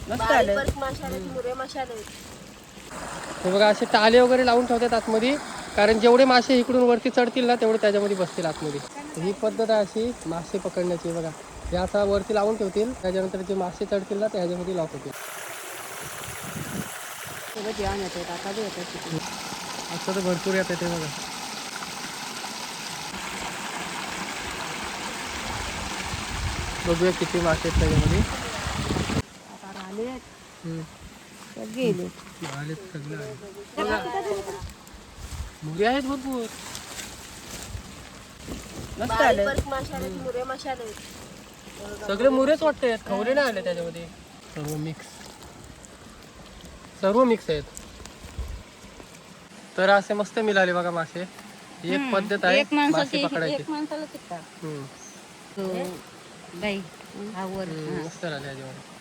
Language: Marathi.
मस्त आले. हे बघा असे टाले वगैरे लावून ठेवतात आतमध्ये, कारण जेवढे मासे इकडून वरती चढतील ना तेवढे त्याच्यामध्ये बसतील आतमध्ये. ही पद्धत आहे अशी मासे पकडण्याची. बघा हे असा वरती लावून ठेवतील, त्याच्यानंतर जे मासे चढतील ना ते ह्याच्यामध्ये लॉक होतील. असं तर भरपूर येत आहे ते बघा. बघूया किती मासे आहेत त्याच्यामध्ये. मुली आहेत भरपूर. मस्त आले. सगळे मुरेच वाटते, खवले नाही आले त्याच्यामध्ये. सर्व मिक्स आहेत. तर असे मस्त मिळाले बघा मासे. एक पद्धत आहे मासे पकडायची. मस्त आले याच्यामध्ये.